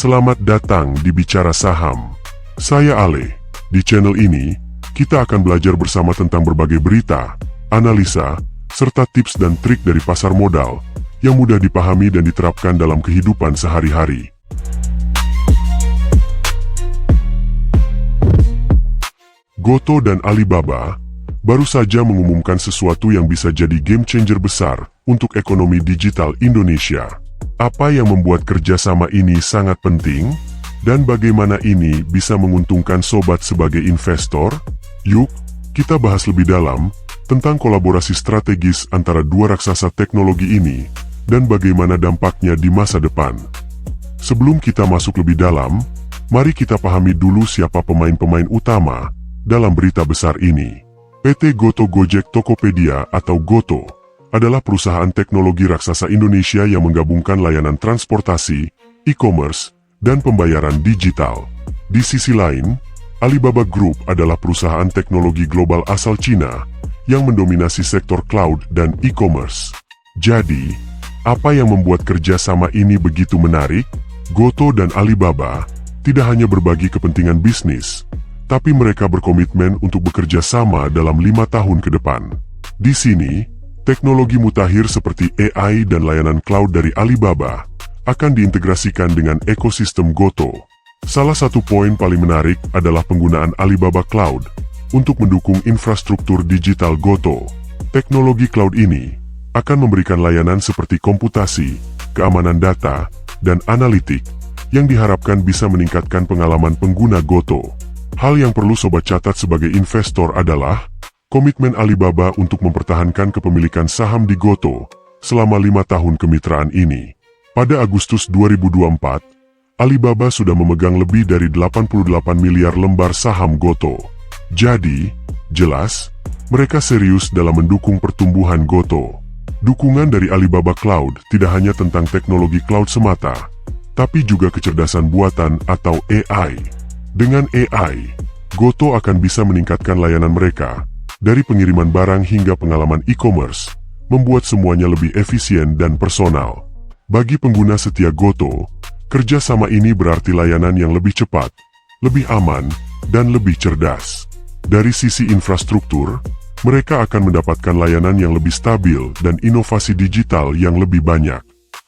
Selamat datang di Bicara Saham. Saya Ale. Di channel ini, kita akan belajar bersama tentang berbagai berita, analisa, serta tips dan trik dari pasar modal yang mudah dipahami dan diterapkan dalam kehidupan sehari-hari. Gotoh dan Alibaba baru saja mengumumkan sesuatu yang bisa jadi game changer besar untuk ekonomi digital Indonesia. Apa yang membuat kerjasama ini sangat penting? Dan bagaimana ini bisa menguntungkan sobat sebagai investor? Yuk, kita bahas lebih dalam tentang kolaborasi strategis antara dua raksasa teknologi ini dan bagaimana dampaknya di masa depan. Sebelum kita masuk lebih dalam, mari kita pahami dulu siapa pemain-pemain utama dalam berita besar ini. PT Gotoh Gojek Tokopedia atau Gotoh adalah perusahaan teknologi raksasa Indonesia yang menggabungkan layanan transportasi, e-commerce, dan pembayaran digital. Di sisi lain, Alibaba Group adalah perusahaan teknologi global asal Cina yang mendominasi sektor cloud dan e-commerce. Jadi, apa yang membuat kerjasama ini begitu menarik? Gotoh dan Alibaba tidak hanya berbagi kepentingan bisnis, tapi mereka berkomitmen untuk bekerja sama dalam 5 tahun ke depan. Di sini, teknologi mutakhir seperti AI dan layanan cloud dari Alibaba akan diintegrasikan dengan ekosistem Gotoh. Salah satu poin paling menarik adalah penggunaan Alibaba Cloud untuk mendukung infrastruktur digital Gotoh. Teknologi cloud ini akan memberikan layanan seperti komputasi, keamanan data, dan analitik yang diharapkan bisa meningkatkan pengalaman pengguna Gotoh. Hal yang perlu sobat catat sebagai investor adalah komitmen Alibaba untuk mempertahankan kepemilikan saham di Gotoh selama 5 tahun kemitraan ini. Pada Agustus 2024, Alibaba sudah memegang lebih dari 88 miliar lembar saham Gotoh. Jadi, jelas, mereka serius dalam mendukung pertumbuhan Gotoh. Dukungan dari Alibaba Cloud tidak hanya tentang teknologi cloud semata, tapi juga kecerdasan buatan atau AI. Dengan AI, Gotoh akan bisa meningkatkan layanan mereka, dari pengiriman barang hingga pengalaman e-commerce, membuat semuanya lebih efisien dan personal. Bagi pengguna setia Gotoh, kerjasama ini berarti layanan yang lebih cepat, lebih aman, dan lebih cerdas. Dari sisi infrastruktur, mereka akan mendapatkan layanan yang lebih stabil dan inovasi digital yang lebih banyak.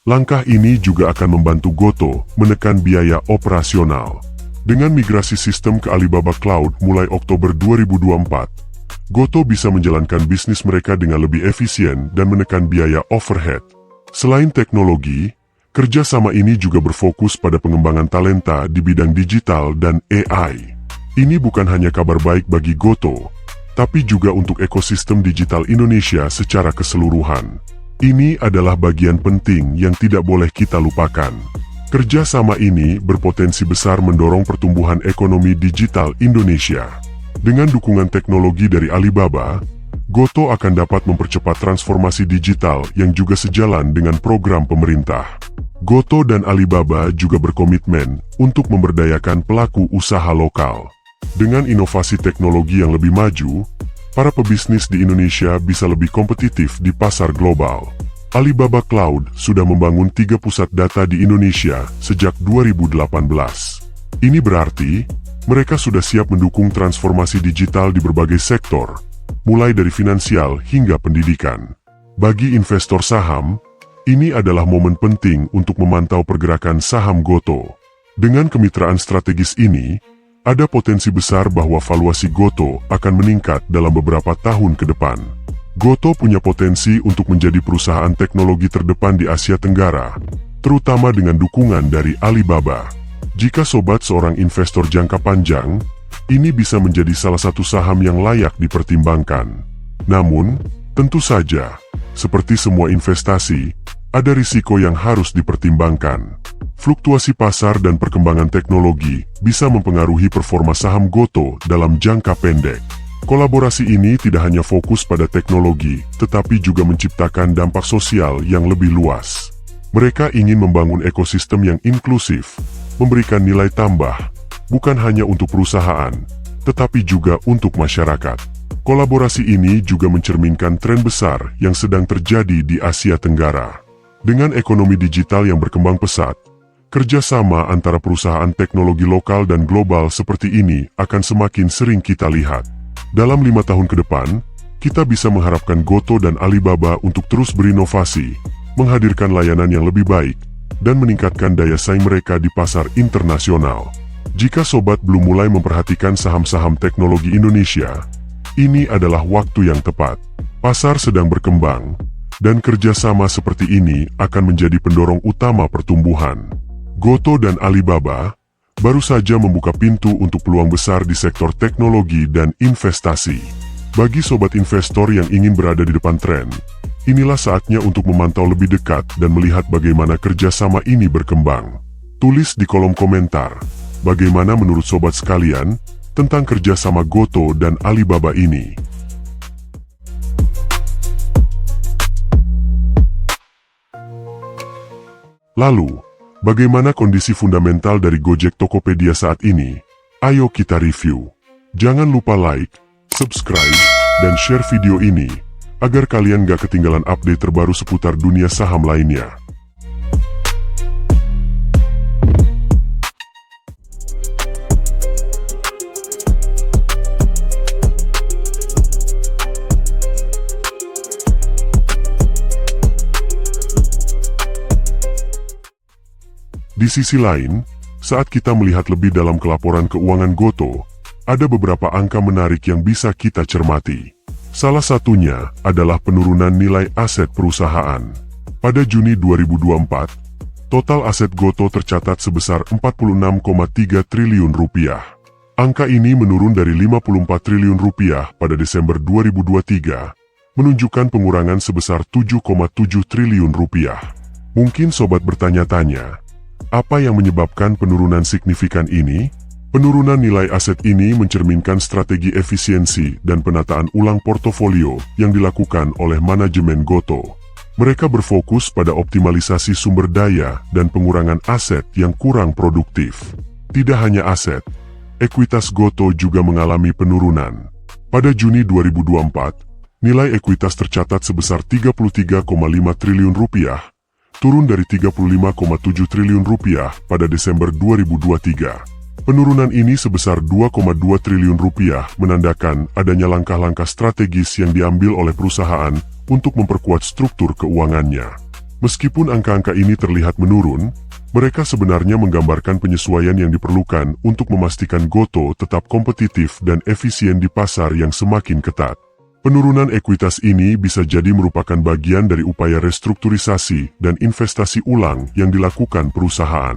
Langkah ini juga akan membantu Gotoh menekan biaya operasional. Dengan migrasi sistem ke Alibaba Cloud mulai Oktober 2024, Gotoh bisa menjalankan bisnis mereka dengan lebih efisien dan menekan biaya overhead. Selain teknologi, kerjasama ini juga berfokus pada pengembangan talenta di bidang digital dan AI. Ini bukan hanya kabar baik bagi Gotoh, tapi juga untuk ekosistem digital Indonesia secara keseluruhan. Ini adalah bagian penting yang tidak boleh kita lupakan. Kerjasama ini berpotensi besar mendorong pertumbuhan ekonomi digital Indonesia. Dengan dukungan teknologi dari Alibaba, Gotoh akan dapat mempercepat transformasi digital yang juga sejalan dengan program pemerintah. Gotoh dan Alibaba juga berkomitmen untuk memberdayakan pelaku usaha lokal. Dengan inovasi teknologi yang lebih maju, para pebisnis di Indonesia bisa lebih kompetitif di pasar global. Alibaba Cloud sudah membangun 3 pusat data di Indonesia sejak 2018. Ini berarti mereka sudah siap mendukung transformasi digital di berbagai sektor, mulai dari finansial hingga pendidikan. Bagi investor saham, ini adalah momen penting untuk memantau pergerakan saham Gotoh. Dengan kemitraan strategis ini, ada potensi besar bahwa valuasi Gotoh akan meningkat dalam beberapa tahun ke depan. Gotoh punya potensi untuk menjadi perusahaan teknologi terdepan di Asia Tenggara, terutama dengan dukungan dari Alibaba. Jika sobat seorang investor jangka panjang, ini bisa menjadi salah satu saham yang layak dipertimbangkan. Namun, tentu saja, seperti semua investasi, ada risiko yang harus dipertimbangkan. Fluktuasi pasar dan perkembangan teknologi bisa mempengaruhi performa saham Gotoh dalam jangka pendek. Kolaborasi ini tidak hanya fokus pada teknologi, tetapi juga menciptakan dampak sosial yang lebih luas. Mereka ingin membangun ekosistem yang inklusif, memberikan nilai tambah, bukan hanya untuk perusahaan, tetapi juga untuk masyarakat. Kolaborasi ini juga mencerminkan tren besar yang sedang terjadi di Asia Tenggara. Dengan ekonomi digital yang berkembang pesat, Kerjasama antara perusahaan teknologi lokal dan global seperti ini akan semakin sering kita lihat. Dalam 5 tahun ke depan, kita bisa mengharapkan Goto dan Alibaba untuk terus berinovasi, menghadirkan layanan yang lebih baik, dan meningkatkan daya saing mereka di pasar internasional. Jika sobat belum mulai memperhatikan saham-saham teknologi Indonesia, ini adalah waktu yang tepat. Pasar sedang berkembang, dan kerjasama seperti ini akan menjadi pendorong utama pertumbuhan. Goto dan Alibaba baru saja membuka pintu untuk peluang besar di sektor teknologi dan investasi. Bagi sobat investor yang ingin berada di depan tren, inilah saatnya untuk memantau lebih dekat dan melihat bagaimana kerjasama ini berkembang. Tulis di kolom komentar, bagaimana menurut sobat sekalian tentang kerjasama Goto dan Alibaba ini. Lalu, bagaimana kondisi fundamental dari Gojek Tokopedia saat ini? Ayo kita review. Jangan lupa like, subscribe, dan share video ini, agar kalian gak ketinggalan update terbaru seputar dunia saham lainnya. Di sisi lain, saat kita melihat lebih dalam ke laporan keuangan Goto, ada beberapa angka menarik yang bisa kita cermati. Salah satunya adalah penurunan nilai aset perusahaan. Pada Juni 2024, total aset Goto tercatat sebesar 46,3 triliun rupiah. Angka ini menurun dari 54 triliun rupiah pada Desember 2023, menunjukkan pengurangan sebesar 7,7 triliun rupiah. Mungkin sobat bertanya-tanya, apa yang menyebabkan penurunan signifikan ini? Penurunan nilai aset ini mencerminkan strategi efisiensi dan penataan ulang portofolio yang dilakukan oleh manajemen Goto. Mereka berfokus pada optimalisasi sumber daya dan pengurangan aset yang kurang produktif. Tidak hanya aset, ekuitas Goto juga mengalami penurunan. Pada Juni 2024, nilai ekuitas tercatat sebesar 33,5 triliun rupiah, turun dari 35,7 triliun rupiah pada Desember 2023. Penurunan ini sebesar 2,2 triliun rupiah menandakan adanya langkah-langkah strategis yang diambil oleh perusahaan untuk memperkuat struktur keuangannya. Meskipun angka-angka ini terlihat menurun, mereka sebenarnya menggambarkan penyesuaian yang diperlukan untuk memastikan Goto tetap kompetitif dan efisien di pasar yang semakin ketat. Penurunan ekuitas ini bisa jadi merupakan bagian dari upaya restrukturisasi dan investasi ulang yang dilakukan perusahaan.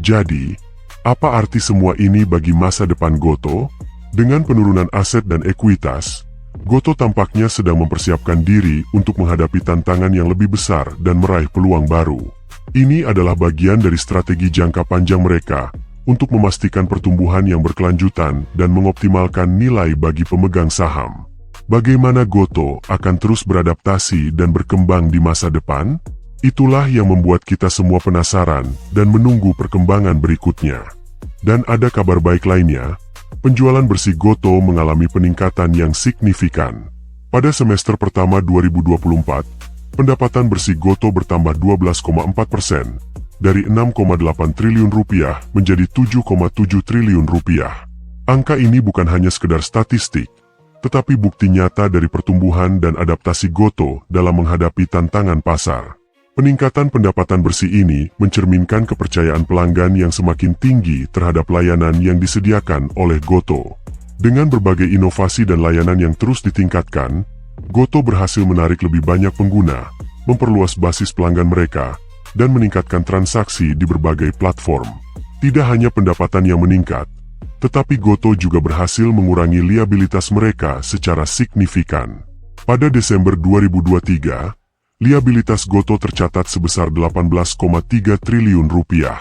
Jadi, apa arti semua ini bagi masa depan Goto? Dengan penurunan aset dan ekuitas, Goto tampaknya sedang mempersiapkan diri untuk menghadapi tantangan yang lebih besar dan meraih peluang baru. Ini adalah bagian dari strategi jangka panjang mereka untuk memastikan pertumbuhan yang berkelanjutan dan mengoptimalkan nilai bagi pemegang saham. Bagaimana Goto akan terus beradaptasi dan berkembang di masa depan? Itulah yang membuat kita semua penasaran dan menunggu perkembangan berikutnya. Dan ada kabar baik lainnya, penjualan bersih Goto mengalami peningkatan yang signifikan. Pada semester pertama 2024, pendapatan bersih Goto bertambah 12,4%, dari 6,8 triliun rupiah menjadi 7,7 triliun rupiah. Angka ini bukan hanya sekedar statistik, tetapi bukti nyata dari pertumbuhan dan adaptasi Goto dalam menghadapi tantangan pasar. Peningkatan pendapatan bersih ini mencerminkan kepercayaan pelanggan yang semakin tinggi terhadap layanan yang disediakan oleh Goto. Dengan berbagai inovasi dan layanan yang terus ditingkatkan, Goto berhasil menarik lebih banyak pengguna, memperluas basis pelanggan mereka, dan meningkatkan transaksi di berbagai platform. Tidak hanya pendapatan yang meningkat, tetapi Goto juga berhasil mengurangi liabilitas mereka secara signifikan. Pada Desember 2023, liabilitas Goto tercatat sebesar 18,3 triliun rupiah.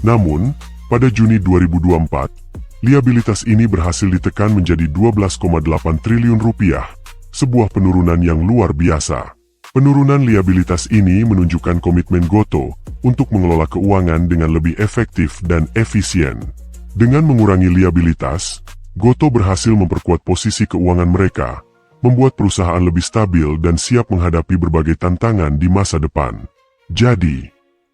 Namun, pada Juni 2024, liabilitas ini berhasil ditekan menjadi 12,8 triliun rupiah, sebuah penurunan yang luar biasa. Penurunan liabilitas ini menunjukkan komitmen Goto untuk mengelola keuangan dengan lebih efektif dan efisien. Dengan mengurangi liabilitas, Goto berhasil memperkuat posisi keuangan mereka, membuat perusahaan lebih stabil dan siap menghadapi berbagai tantangan di masa depan. Jadi,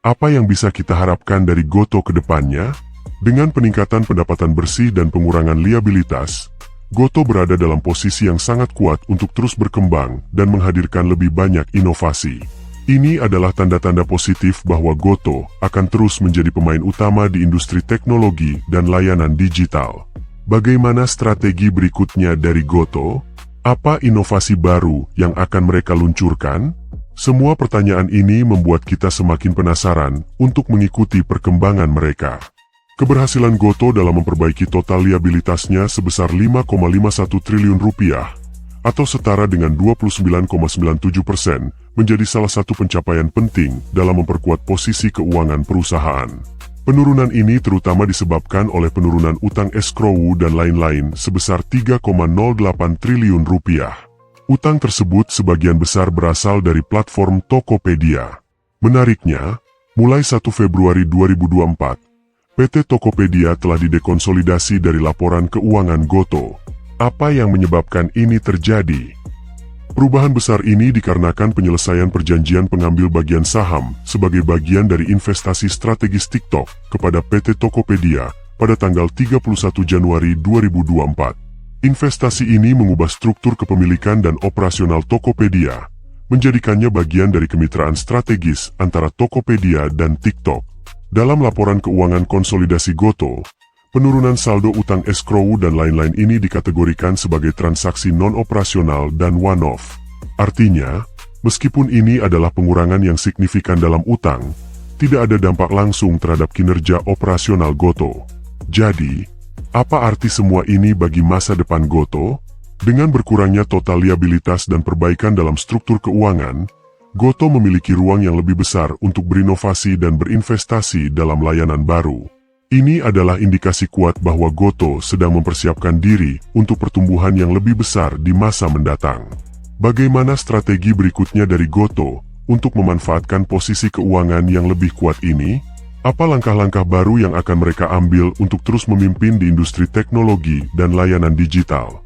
Apa yang bisa kita harapkan dari Goto ke depannya? Dengan peningkatan pendapatan bersih dan pengurangan liabilitas, Goto berada dalam posisi yang sangat kuat untuk terus berkembang dan menghadirkan lebih banyak inovasi. Ini adalah tanda-tanda positif bahwa Goto akan terus menjadi pemain utama di industri teknologi dan layanan digital. Bagaimana strategi berikutnya dari Goto? Apa inovasi baru yang akan mereka luncurkan? Semua pertanyaan ini membuat kita semakin penasaran untuk mengikuti perkembangan mereka. Keberhasilan Goto dalam memperbaiki total liabilitasnya sebesar 5,51 triliun rupiah atau setara dengan 29,97% menjadi salah satu pencapaian penting dalam memperkuat posisi keuangan perusahaan. Penurunan ini terutama disebabkan oleh penurunan utang escrow dan lain-lain sebesar 3,08 triliun rupiah. Utang tersebut sebagian besar berasal dari platform Tokopedia. Menariknya, mulai 1 Februari 2024, PT Tokopedia telah didekonsolidasi dari laporan keuangan Goto. Apa yang menyebabkan ini terjadi? Perubahan besar ini dikarenakan penyelesaian perjanjian pengambil bagian saham sebagai bagian dari investasi strategis TikTok kepada PT Tokopedia pada tanggal 31 Januari 2024. Investasi ini mengubah struktur kepemilikan dan operasional Tokopedia, menjadikannya bagian dari kemitraan strategis antara Tokopedia dan TikTok. Dalam laporan keuangan konsolidasi Goto, penurunan saldo utang escrow dan lain-lain ini dikategorikan sebagai transaksi non-operasional dan one-off. Artinya, meskipun ini adalah pengurangan yang signifikan dalam utang, tidak ada dampak langsung terhadap kinerja operasional Goto. Jadi, apa arti semua ini bagi masa depan Goto? Dengan berkurangnya total liabilitas dan perbaikan dalam struktur keuangan, Goto memiliki ruang yang lebih besar untuk berinovasi dan berinvestasi dalam layanan baru. Ini adalah indikasi kuat bahwa Goto sedang mempersiapkan diri untuk pertumbuhan yang lebih besar di masa mendatang. Bagaimana strategi berikutnya dari Goto untuk memanfaatkan posisi keuangan yang lebih kuat ini? Apa langkah-langkah baru yang akan mereka ambil untuk terus memimpin di industri teknologi dan layanan digital?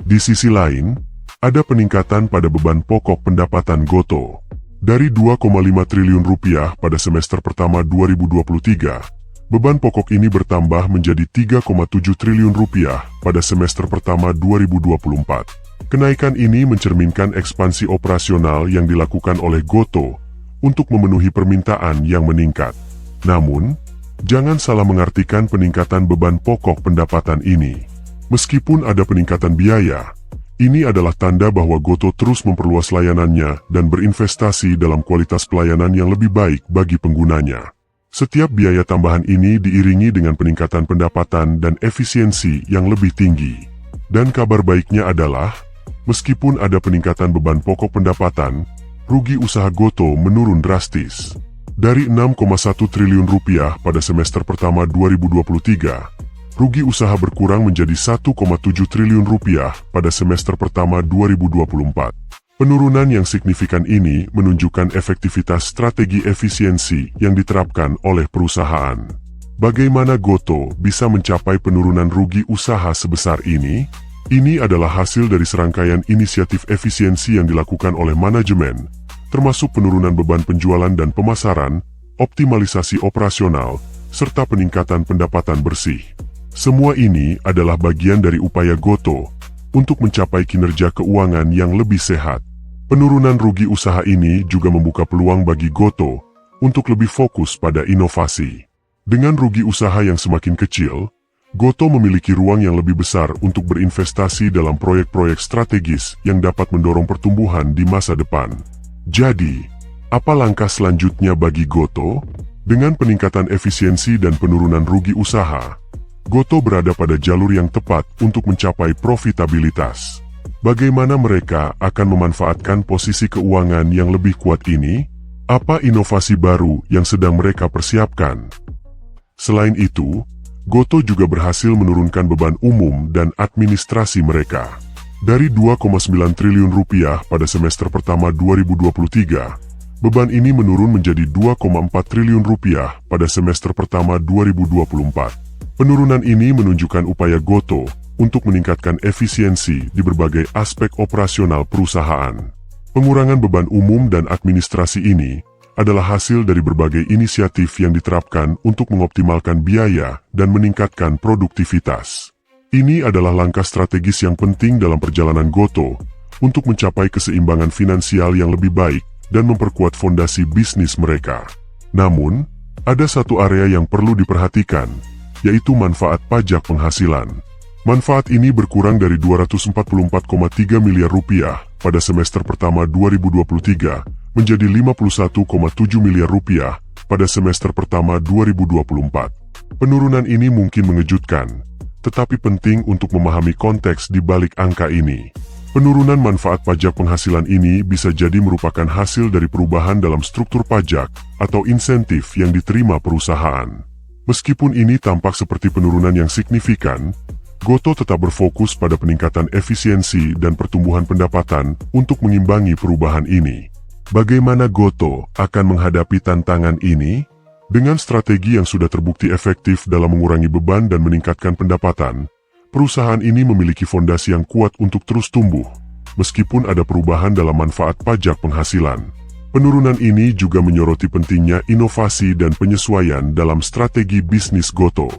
Di sisi lain, ada peningkatan pada beban pokok pendapatan Goto. Dari 2,5 triliun rupiah pada semester pertama 2023, beban pokok ini bertambah menjadi 3,7 triliun rupiah pada semester pertama 2024. Kenaikan ini mencerminkan ekspansi operasional yang dilakukan oleh Goto untuk memenuhi permintaan yang meningkat. Namun, jangan salah mengartikan peningkatan beban pokok pendapatan ini. Meskipun ada peningkatan biaya, ini adalah tanda bahwa Goto terus memperluas layanannya dan berinvestasi dalam kualitas pelayanan yang lebih baik bagi penggunanya. Setiap biaya tambahan ini diiringi dengan peningkatan pendapatan dan efisiensi yang lebih tinggi. Dan kabar baiknya adalah, meskipun ada peningkatan beban pokok pendapatan, rugi usaha Goto menurun drastis. Dari 6,1 triliun rupiah pada semester pertama 2023, rugi usaha berkurang menjadi 1,7 triliun rupiah pada semester pertama 2024. Penurunan yang signifikan ini menunjukkan efektivitas strategi efisiensi yang diterapkan oleh perusahaan. Bagaimana Goto bisa mencapai penurunan rugi usaha sebesar ini? Ini adalah hasil dari serangkaian inisiatif efisiensi yang dilakukan oleh manajemen, termasuk penurunan beban penjualan dan pemasaran, optimalisasi operasional, serta peningkatan pendapatan bersih. Semua ini adalah bagian dari upaya Goto untuk mencapai kinerja keuangan yang lebih sehat. Penurunan rugi usaha ini juga membuka peluang bagi Goto untuk lebih fokus pada inovasi. Dengan rugi usaha yang semakin kecil, Goto memiliki ruang yang lebih besar untuk berinvestasi dalam proyek-proyek strategis yang dapat mendorong pertumbuhan di masa depan. Jadi, apa langkah selanjutnya bagi Goto? Dengan peningkatan efisiensi dan penurunan rugi usaha, Goto berada pada jalur yang tepat untuk mencapai profitabilitas. Bagaimana mereka akan memanfaatkan posisi keuangan yang lebih kuat ini? Apa inovasi baru yang sedang mereka persiapkan? Selain itu, Goto juga berhasil menurunkan beban umum dan administrasi mereka. Dari 2,9 triliun rupiah pada semester pertama 2023, beban ini menurun menjadi 2,4 triliun rupiah pada semester pertama 2024. Penurunan ini menunjukkan upaya Goto untuk meningkatkan efisiensi di berbagai aspek operasional perusahaan. Pengurangan beban umum dan administrasi ini adalah hasil dari berbagai inisiatif yang diterapkan untuk mengoptimalkan biaya dan meningkatkan produktivitas. Ini adalah langkah strategis yang penting dalam perjalanan Gotoh untuk mencapai keseimbangan finansial yang lebih baik dan memperkuat fondasi bisnis mereka. Namun, ada satu area yang perlu diperhatikan, yaitu manfaat pajak penghasilan. Manfaat ini berkurang dari 244,3 miliar rupiah pada semester pertama 2023 menjadi 51,7 miliar rupiah pada semester pertama 2024. Penurunan ini mungkin mengejutkan, tetapi penting untuk memahami konteks di balik angka ini. Penurunan manfaat pajak penghasilan ini bisa jadi merupakan hasil dari perubahan dalam struktur pajak atau insentif yang diterima perusahaan. Meskipun ini tampak seperti penurunan yang signifikan, Gotoh tetap berfokus pada peningkatan efisiensi dan pertumbuhan pendapatan untuk mengimbangi perubahan ini. Bagaimana Gotoh akan menghadapi tantangan ini? Dengan strategi yang sudah terbukti efektif dalam mengurangi beban dan meningkatkan pendapatan, perusahaan ini memiliki fondasi yang kuat untuk terus tumbuh, meskipun ada perubahan dalam manfaat pajak penghasilan. Penurunan ini juga menyoroti pentingnya inovasi dan penyesuaian dalam strategi bisnis Gotoh.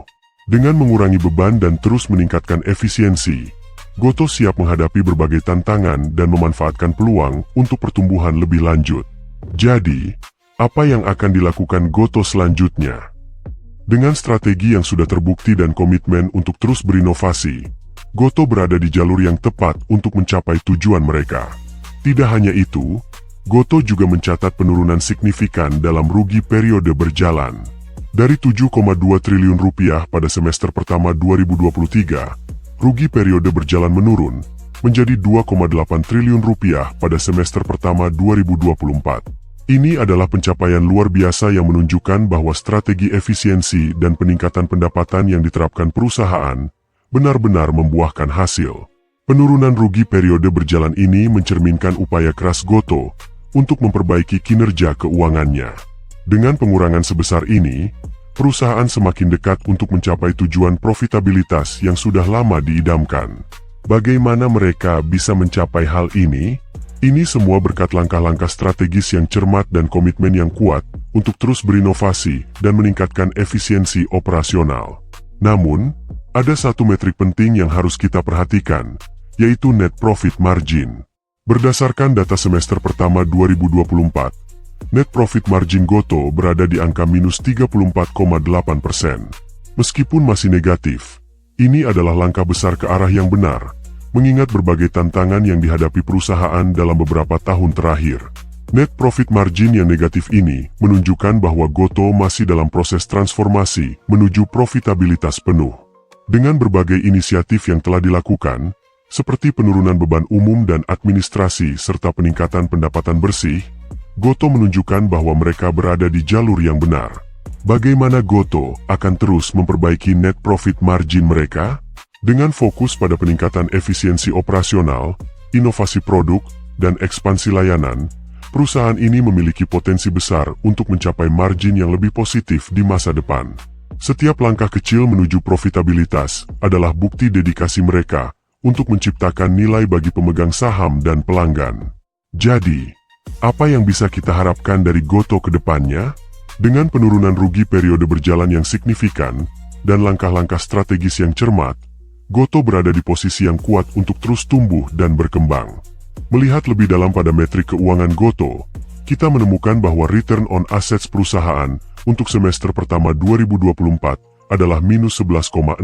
Dengan mengurangi beban dan terus meningkatkan efisiensi, Gotoh siap menghadapi berbagai tantangan dan memanfaatkan peluang untuk pertumbuhan lebih lanjut. Jadi, apa yang akan dilakukan Gotoh selanjutnya? Dengan strategi yang sudah terbukti dan komitmen untuk terus berinovasi, Gotoh berada di jalur yang tepat untuk mencapai tujuan mereka. Tidak hanya itu, Gotoh juga mencatat penurunan signifikan dalam rugi periode berjalan. Dari 7,2 triliun rupiah pada semester pertama 2023, rugi periode berjalan menurun menjadi 2,8 triliun rupiah pada semester pertama 2024. Ini adalah pencapaian luar biasa yang menunjukkan bahwa strategi efisiensi dan peningkatan pendapatan yang diterapkan perusahaan benar-benar membuahkan hasil. Penurunan rugi periode berjalan ini mencerminkan upaya keras Gotoh untuk memperbaiki kinerja keuangannya. Dengan pengurangan sebesar ini, perusahaan semakin dekat untuk mencapai tujuan profitabilitas yang sudah lama diidamkan. Bagaimana mereka bisa mencapai hal ini? Ini semua berkat langkah-langkah strategis yang cermat dan komitmen yang kuat untuk terus berinovasi dan meningkatkan efisiensi operasional. Namun, ada satu metrik penting yang harus kita perhatikan, yaitu net profit margin. Berdasarkan data semester pertama 2024, net profit margin Gotoh berada di angka minus 34,8%. Meskipun masih negatif, ini adalah langkah besar ke arah yang benar, mengingat berbagai tantangan yang dihadapi perusahaan dalam beberapa tahun terakhir. Net profit margin yang negatif ini menunjukkan bahwa Gotoh masih dalam proses transformasi menuju profitabilitas penuh. Dengan berbagai inisiatif yang telah dilakukan, seperti penurunan beban umum dan administrasi serta peningkatan pendapatan bersih, Gotoh menunjukkan bahwa mereka berada di jalur yang benar. Bagaimana Gotoh akan terus memperbaiki net profit margin mereka? Dengan fokus pada peningkatan efisiensi operasional, inovasi produk, dan ekspansi layanan, perusahaan ini memiliki potensi besar untuk mencapai margin yang lebih positif di masa depan. Setiap langkah kecil menuju profitabilitas adalah bukti dedikasi mereka untuk menciptakan nilai bagi pemegang saham dan pelanggan. Jadi, apa yang bisa kita harapkan dari Gotoh ke depannya? Dengan penurunan rugi periode berjalan yang signifikan dan langkah-langkah strategis yang cermat, Gotoh berada di posisi yang kuat untuk terus tumbuh dan berkembang. Melihat lebih dalam pada metrik keuangan Gotoh, kita menemukan bahwa return on assets perusahaan untuk semester pertama 2024 adalah minus 11,6%.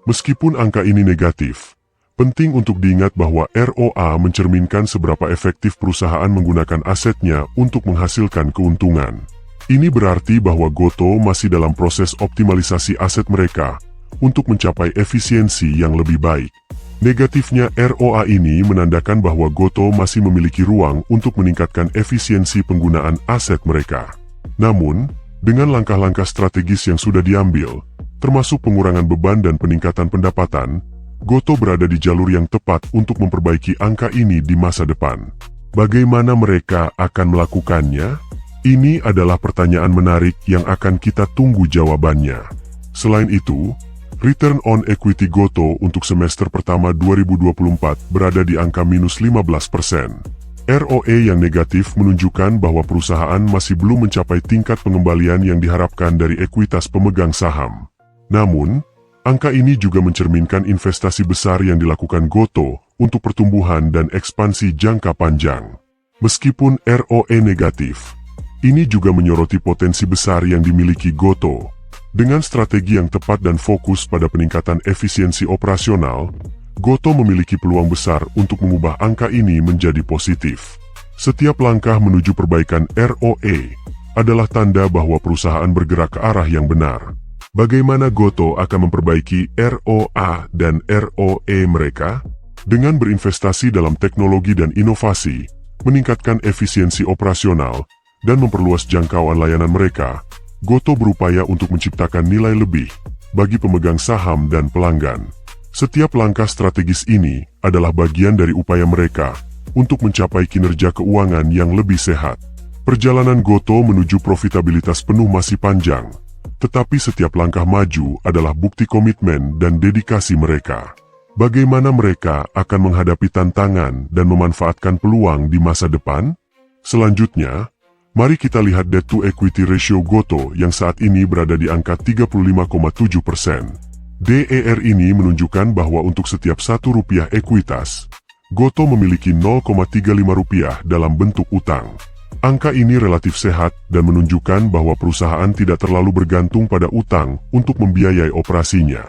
Meskipun angka ini negatif, penting untuk diingat bahwa ROA mencerminkan seberapa efektif perusahaan menggunakan asetnya untuk menghasilkan keuntungan. Ini berarti bahwa Gotoh masih dalam proses optimalisasi aset mereka untuk mencapai efisiensi yang lebih baik. Negatifnya ROA ini menandakan bahwa Gotoh masih memiliki ruang untuk meningkatkan efisiensi penggunaan aset mereka. Namun, dengan langkah-langkah strategis yang sudah diambil, termasuk pengurangan beban dan peningkatan pendapatan, Gotoh berada di jalur yang tepat untuk memperbaiki angka ini di masa depan. Bagaimana mereka akan melakukannya? Ini adalah pertanyaan menarik yang akan kita tunggu jawabannya. Selain itu, return on equity Gotoh untuk semester pertama 2024 berada di angka minus 15%. ROE yang negatif menunjukkan bahwa perusahaan masih belum mencapai tingkat pengembalian yang diharapkan dari ekuitas pemegang saham. Namun, angka ini juga mencerminkan investasi besar yang dilakukan Gotoh untuk pertumbuhan dan ekspansi jangka panjang. Meskipun ROE negatif, ini juga menyoroti potensi besar yang dimiliki Gotoh. Dengan strategi yang tepat dan fokus pada peningkatan efisiensi operasional, Gotoh memiliki peluang besar untuk mengubah angka ini menjadi positif. Setiap langkah menuju perbaikan ROE adalah tanda bahwa perusahaan bergerak ke arah yang benar. Bagaimana Gotoh akan memperbaiki ROA dan ROE mereka? Dengan berinvestasi dalam teknologi dan inovasi, meningkatkan efisiensi operasional, dan memperluas jangkauan layanan mereka, Gotoh berupaya untuk menciptakan nilai lebih bagi pemegang saham dan pelanggan. Setiap langkah strategis ini adalah bagian dari upaya mereka untuk mencapai kinerja keuangan yang lebih sehat. Perjalanan Gotoh menuju profitabilitas penuh masih panjang, tetapi setiap langkah maju adalah bukti komitmen dan dedikasi mereka. Bagaimana mereka akan menghadapi tantangan dan memanfaatkan peluang di masa depan? Selanjutnya, mari kita lihat debt to equity ratio Gotoh yang saat ini berada di angka 35,7%. DER ini menunjukkan bahwa untuk setiap Rp1 ekuitas, Gotoh memiliki Rp0,35 dalam bentuk utang. Angka ini relatif sehat dan menunjukkan bahwa perusahaan tidak terlalu bergantung pada utang untuk membiayai operasinya.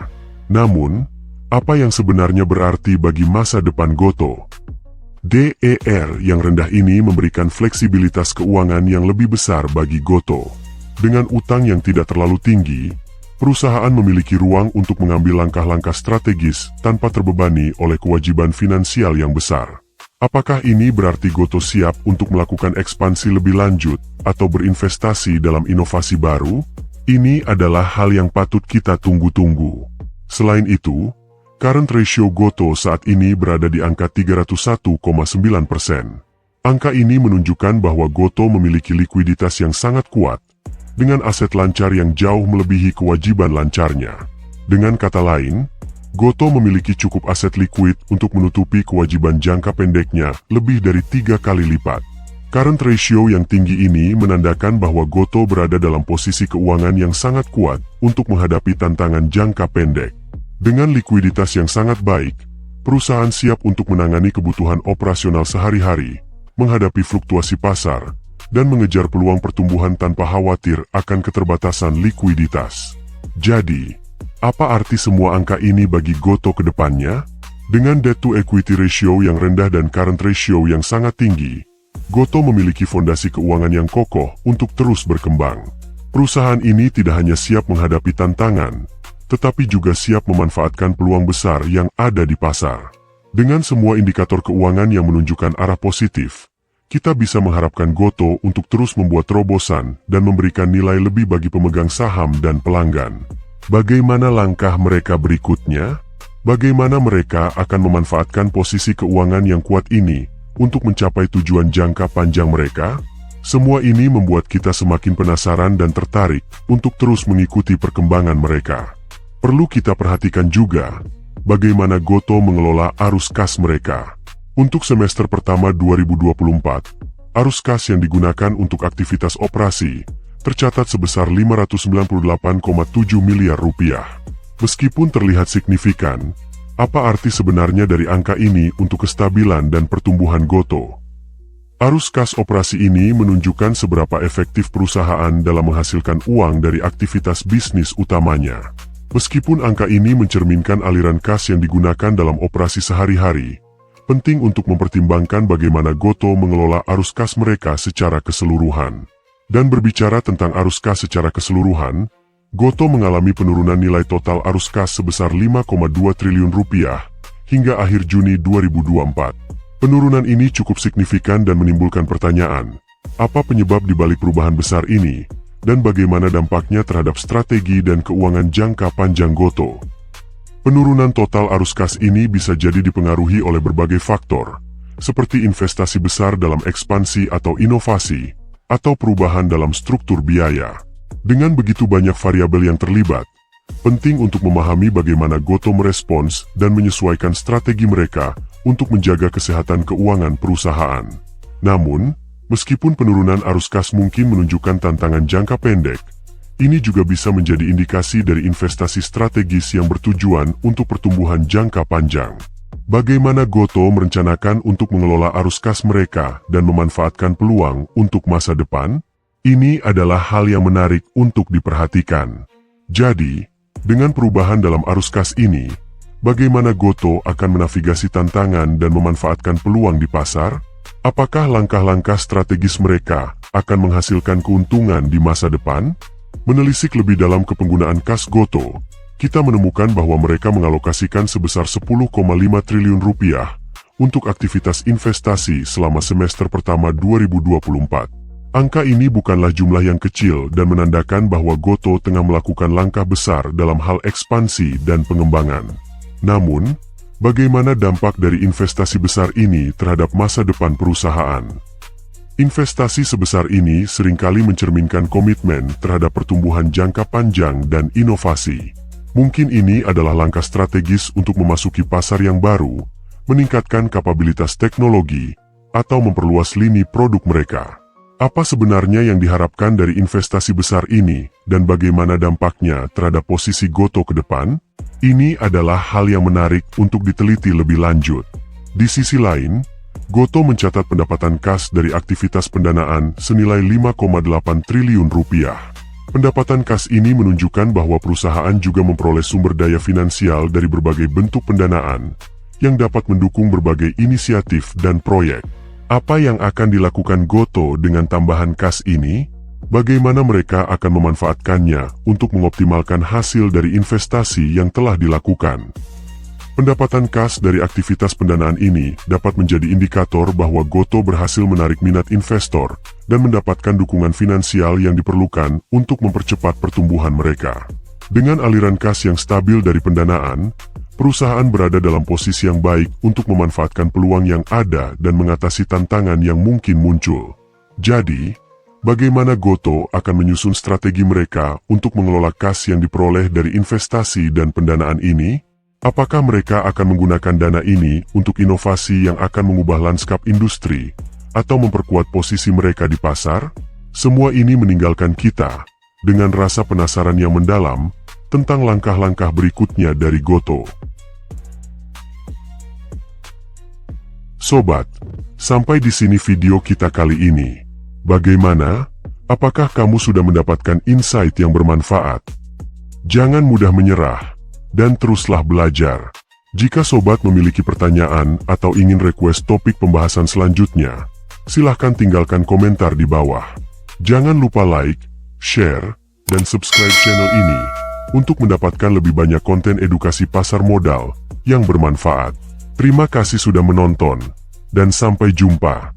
Namun, apa yang sebenarnya berarti bagi masa depan Gotoh? DER yang rendah ini memberikan fleksibilitas keuangan yang lebih besar bagi Gotoh. Dengan utang yang tidak terlalu tinggi, perusahaan memiliki ruang untuk mengambil langkah-langkah strategis tanpa terbebani oleh kewajiban finansial yang besar. Apakah ini berarti Gotoh siap untuk melakukan ekspansi lebih lanjut atau berinvestasi dalam inovasi baru? Ini adalah hal yang patut kita tunggu-tunggu. Selain itu, current ratio Gotoh saat ini berada di angka 301,9%. Angka ini menunjukkan bahwa Gotoh memiliki likuiditas yang sangat kuat, dengan aset lancar yang jauh melebihi kewajiban lancarnya. Dengan kata lain, Gotoh memiliki cukup aset likuid untuk menutupi kewajiban jangka pendeknya lebih dari 3 kali lipat. Current ratio yang tinggi ini menandakan bahwa Gotoh berada dalam posisi keuangan yang sangat kuat untuk menghadapi tantangan jangka pendek. Dengan likuiditas yang sangat baik, perusahaan siap untuk menangani kebutuhan operasional sehari-hari, menghadapi fluktuasi pasar, dan mengejar peluang pertumbuhan tanpa khawatir akan keterbatasan likuiditas. Jadi, apa arti semua angka ini bagi Gotoh ke depannya? Dengan debt to equity ratio yang rendah dan current ratio yang sangat tinggi, Gotoh memiliki fondasi keuangan yang kokoh untuk terus berkembang. Perusahaan ini tidak hanya siap menghadapi tantangan, tetapi juga siap memanfaatkan peluang besar yang ada di pasar. Dengan semua indikator keuangan yang menunjukkan arah positif, kita bisa mengharapkan Gotoh untuk terus membuat terobosan dan memberikan nilai lebih bagi pemegang saham dan pelanggan. Bagaimana langkah mereka berikutnya? Bagaimana mereka akan memanfaatkan posisi keuangan yang kuat ini untuk mencapai tujuan jangka panjang mereka? Semua ini membuat kita semakin penasaran dan tertarik untuk terus mengikuti perkembangan mereka. Perlu kita perhatikan juga bagaimana Gotoh mengelola arus kas mereka. Untuk semester pertama 2024, arus kas yang digunakan untuk aktivitas operasi tercatat sebesar Rp598,7 miliar. Meskipun terlihat signifikan, apa arti sebenarnya dari angka ini untuk kestabilan dan pertumbuhan Gotoh? Arus kas operasi ini menunjukkan seberapa efektif perusahaan dalam menghasilkan uang dari aktivitas bisnis utamanya. Meskipun angka ini mencerminkan aliran kas yang digunakan dalam operasi sehari-hari, penting untuk mempertimbangkan bagaimana Gotoh mengelola arus kas mereka secara keseluruhan. Dan berbicara tentang arus kas secara keseluruhan, Gotoh mengalami penurunan nilai total arus kas sebesar Rp5,2 triliun hingga akhir Juni 2024. Penurunan ini cukup signifikan dan menimbulkan pertanyaan, apa penyebab di balik perubahan besar ini? Dan bagaimana dampaknya terhadap strategi dan keuangan jangka panjang Gotoh. Penurunan total arus kas ini bisa jadi dipengaruhi oleh berbagai faktor, seperti investasi besar dalam ekspansi atau inovasi, atau perubahan dalam struktur biaya. Dengan begitu banyak variabel yang terlibat, penting untuk memahami bagaimana Gotoh merespons dan menyesuaikan strategi mereka untuk menjaga kesehatan keuangan perusahaan. Namun, meskipun penurunan arus kas mungkin menunjukkan tantangan jangka pendek, ini juga bisa menjadi indikasi dari investasi strategis yang bertujuan untuk pertumbuhan jangka panjang. Bagaimana Goto merencanakan untuk mengelola arus kas mereka dan memanfaatkan peluang untuk masa depan? Ini adalah hal yang menarik untuk diperhatikan. Jadi, dengan perubahan dalam arus kas ini, bagaimana Goto akan menavigasi tantangan dan memanfaatkan peluang di pasar? Apakah langkah-langkah strategis mereka akan menghasilkan keuntungan di masa depan? Menelisik lebih dalam ke penggunaan kas Goto, kita menemukan bahwa mereka mengalokasikan sebesar 10,5 triliun rupiah untuk aktivitas investasi selama semester pertama 2024. Angka ini bukanlah jumlah yang kecil dan menandakan bahwa Goto tengah melakukan langkah besar dalam hal ekspansi dan pengembangan. Namun, bagaimana dampak dari investasi besar ini terhadap masa depan perusahaan? Investasi sebesar ini seringkali mencerminkan komitmen terhadap pertumbuhan jangka panjang dan inovasi. Mungkin ini adalah langkah strategis untuk memasuki pasar yang baru, meningkatkan kapabilitas teknologi, atau memperluas lini produk mereka. Apa sebenarnya yang diharapkan dari investasi besar ini, dan bagaimana dampaknya terhadap posisi Goto ke depan? Ini adalah hal yang menarik untuk diteliti lebih lanjut. Di sisi lain, Goto mencatat pendapatan kas dari aktivitas pendanaan senilai 5,8 triliun rupiah. Pendapatan kas ini menunjukkan bahwa perusahaan juga memperoleh sumber daya finansial dari berbagai bentuk pendanaan yang dapat mendukung berbagai inisiatif dan proyek. Apa yang akan dilakukan Goto dengan tambahan kas ini? Bagaimana mereka akan memanfaatkannya untuk mengoptimalkan hasil dari investasi yang telah dilakukan? Pendapatan kas dari aktivitas pendanaan ini dapat menjadi indikator bahwa Goto berhasil menarik minat investor dan mendapatkan dukungan finansial yang diperlukan untuk mempercepat pertumbuhan mereka. Dengan aliran kas yang stabil dari pendanaan, perusahaan berada dalam posisi yang baik untuk memanfaatkan peluang yang ada dan mengatasi tantangan yang mungkin muncul. Jadi, bagaimana Goto akan menyusun strategi mereka untuk mengelola kas yang diperoleh dari investasi dan pendanaan ini? Apakah mereka akan menggunakan dana ini untuk inovasi yang akan mengubah lanskap industri atau memperkuat posisi mereka di pasar? Semua ini meninggalkan kita dengan rasa penasaran yang mendalam tentang langkah-langkah berikutnya dari Goto. Sobat, sampai di sini video kita kali ini. Bagaimana? Apakah kamu sudah mendapatkan insight yang bermanfaat? Jangan mudah menyerah dan teruslah belajar. Jika sobat memiliki pertanyaan atau ingin request topik pembahasan selanjutnya, silahkan tinggalkan komentar di bawah. Jangan lupa like, share, dan subscribe channel ini untuk mendapatkan lebih banyak konten edukasi pasar modal yang bermanfaat. Terima kasih sudah menonton, dan sampai jumpa.